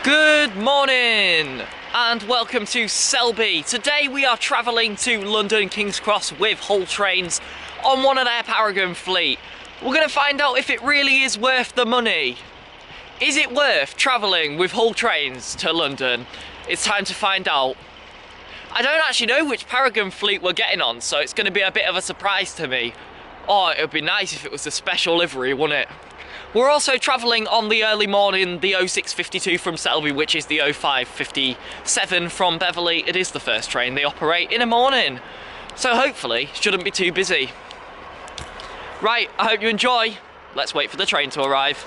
Good morning and welcome to Selby. Today we are travelling to London King's Cross with Hull Trains on one of their Paragon fleet. We're going to find out if it really is worth the money. Is it worth travelling with Hull Trains to London? It's time to find out. I don't actually know which Paragon fleet we're getting on, so it's going to be a bit of a surprise to me. Oh, it would be nice if it was a special livery, wouldn't it? We're also travelling on the early morning, the 𝗬𝗵𝗲 from Selby, which is the 𝗬𝗵𝗲 from Beverley. It is the first train they operate in a morning, so hopefully shouldn't be too busy. Right, I hope you enjoy. Let's wait for the train to arrive.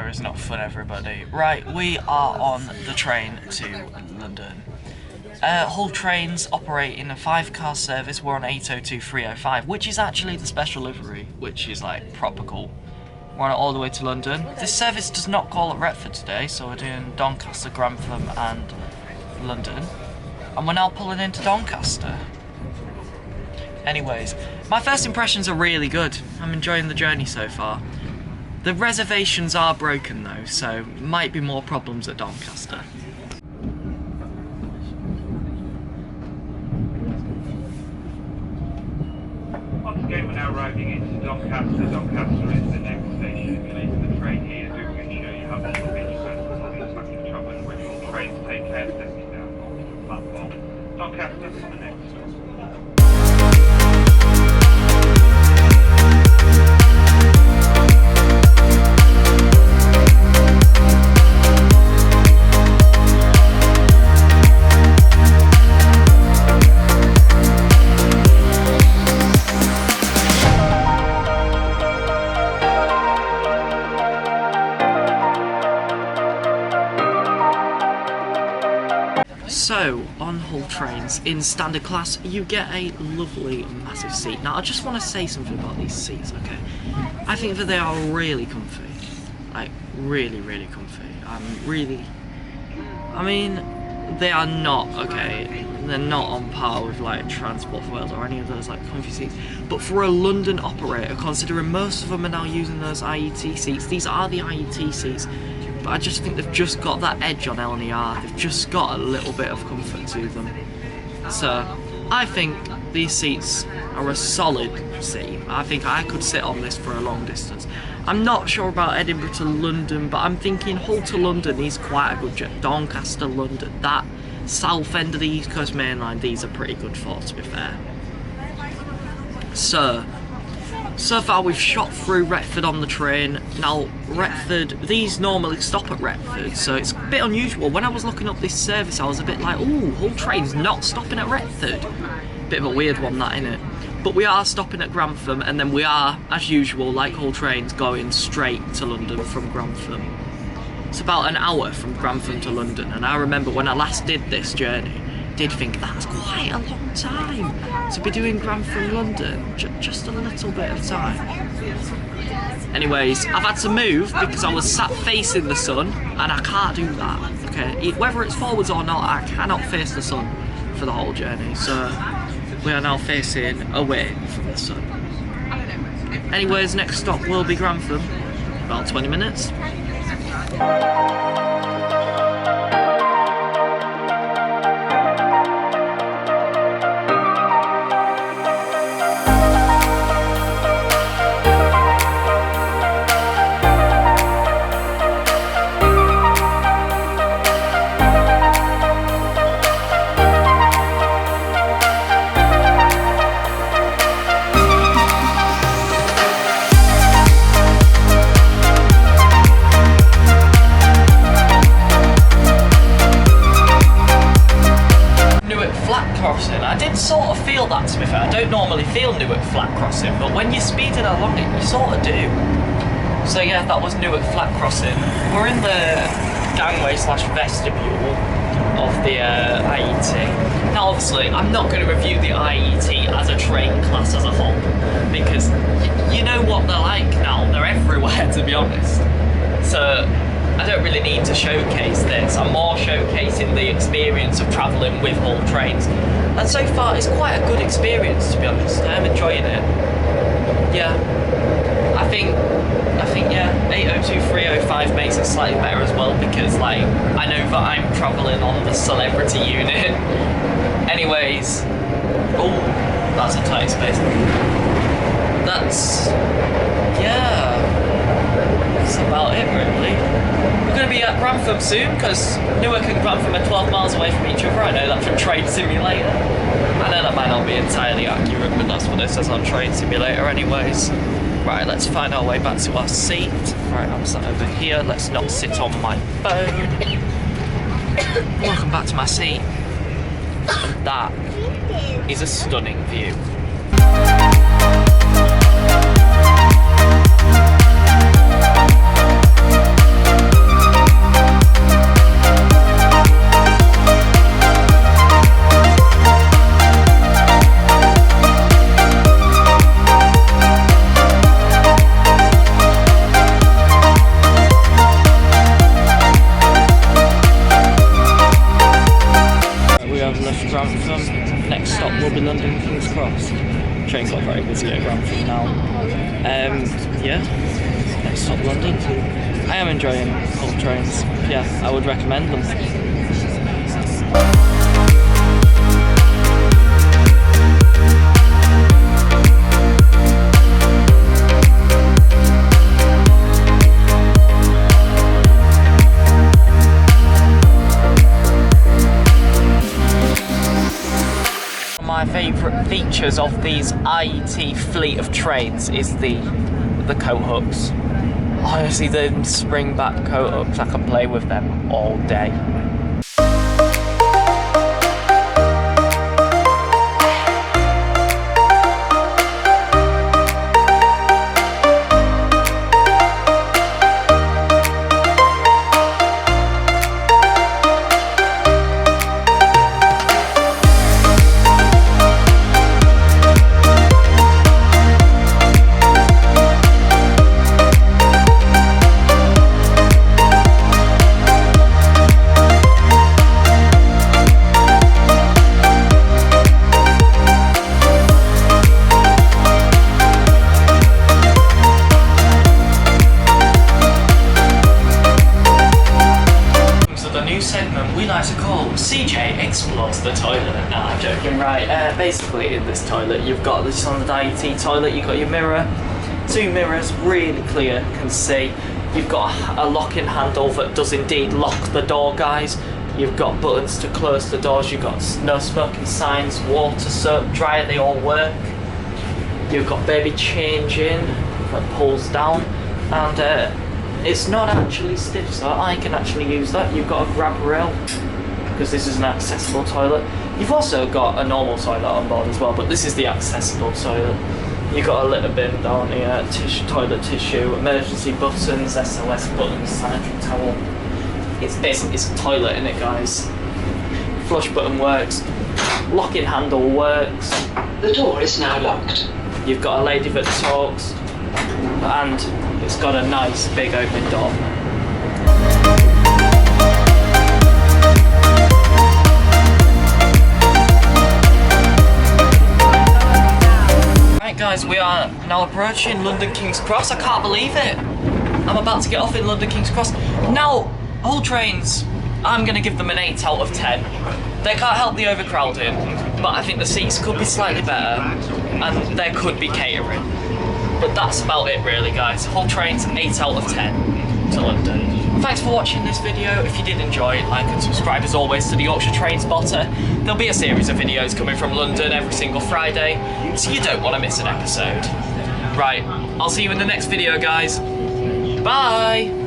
Is not fun, everybody. Right, we are on the train to London. Hull Trains operate in a 5-car service. We're on 802-305, which is actually the special livery, which is like proper cool. We're on it all the way to London. This service does not call at Retford today, so we're doing Doncaster, Grantham and London. And we're now pulling into Doncaster. Anyways, my first impressions are really good. I'm enjoying the journey so far. The reservations are broken though, so might be more problems at Doncaster. Once again, we're now arriving into Doncaster. Doncaster is the next station. You're leaving the train here. Do make sure you have a luggage and packing trouble when your trains take care of setting down onto the platform. Doncaster is the next stop. So, on Hull Trains, in standard class, you get a lovely, massive seat. Now, I just want to say something about these seats, okay? I think that they are really comfy. Like, really, really comfy. I mean, they are not, okay? They're not on par with, like, Transport for Wales or any of those, like, comfy seats. But for a London operator, considering most of them are now using those IET seats, these are the IET seats. But I just think they've just got that edge on 𝗬𝗍. They've just got a little bit of comfort to them. So, I think these seats are a solid seat. I think I could sit on this for a long distance. I'm not sure about Edinburgh to London, but I'm thinking Hull to London is quite a good jet. Doncaster, London, that south end of the East Coast Main Line, these are pretty good for, to be fair. So far we've shot through Retford on the train. Now Retford, these normally stop at Retford, so it's a bit unusual. When I was looking up this service I was a bit like, ooh, Hull Train's not stopping at Retford. Bit of a weird one that, innit? But we are stopping at Grantham, and then we are, as usual, like Hull Trains, going straight to London from Grantham. It's about an hour from Grantham to London, and I remember when I last did this journey, did think that's quite a long time to be doing Grantham London, just a little bit of time. Anyways, I've had to move because I was sat facing the sun and I can't do that, okay? Whether it's forwards or not, I cannot face the sun for the whole journey, so we are now facing away from the sun. Anyways, next stop will be Grantham, about 20 minutes. flat crossing. I did sort of feel that, to be fair. I don't normally feel Newark flat crossing, but when you're speeding along it, you sort of do. So yeah, that was Newark flat crossing. We're in the gangway slash vestibule of the IET. Now obviously, I'm not going to review the IET as a train class as a whole, because you know what they're like now. They're everywhere, to be honest. So I don't really need to showcase this. I'm more showcasing the experience of travelling with Hull Trains. And so far, it's quite a good experience, to be honest. I'm enjoying it. Yeah. I think yeah, 802.305 makes it slightly better as well, because like I know that I'm travelling on the celebrity unit. Anyways, oh, that's a tight space. That's, yeah, that's about it really. We're going to be at Grantham soon, because Newark and Grantham are 12 miles away from each other. I know that from Train Simulator. I know that might not be entirely accurate, but that's what it says on Train Simulator anyways. Right, let's find our way back to our seat. Right, I'm sat over here. Let's not sit on my phone. Welcome back to my seat. That is a stunning view. Next stop will be London King's Cross. Train got very busy at Grantham now. Yeah, next stop London. I am enjoying Hull Trains. Yeah, I would recommend them. My favourite features of these IET fleet of trains is the coat hooks. Honestly, the spring back coat hooks, I can play with them all day. CJ explores the toilet. No, I'm joking. Right, basically in this toilet, you've got this on the IET toilet, you've got your mirror, two mirrors, really clear, can see. You've got a locking handle that does indeed lock the door, guys. You've got buttons to close the doors, you've got no smoking signs, water, soap, dryer, they all work. You've got baby changing that pulls down, and it's not actually stiff, so I can actually use that. You've got a grab rail, because this is an accessible toilet. You've also got a normal toilet on board as well, but this is the accessible toilet. You've got a litter bin down here, toilet tissue, emergency buttons, SOS buttons, sanitary towel. It's basically, it's a toilet, innit, guys? Flush button works, locking handle works. The door is now locked. You've got a lady that talks, and it's got a nice big open door. Guys, we are now approaching London King's Cross. I can't believe it. I'm about to get off in London King's Cross. Now, Hull Trains, I'm going to give them an 8 out of 10. They can't help the overcrowding, but I think the seats could be slightly better, and there could be catering. But that's about it really, guys. Hull Trains, 8 out of 10 to London. Thanks for watching this video. If you did enjoy it, like and subscribe as always to the Yorkshire Trainspotter. There'll be a series of videos coming from London every single Friday, so you don't want to miss an episode. Right, I'll see you in the next video, guys. Bye!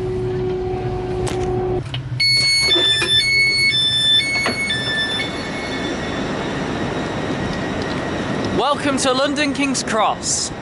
welcome to London King's Cross.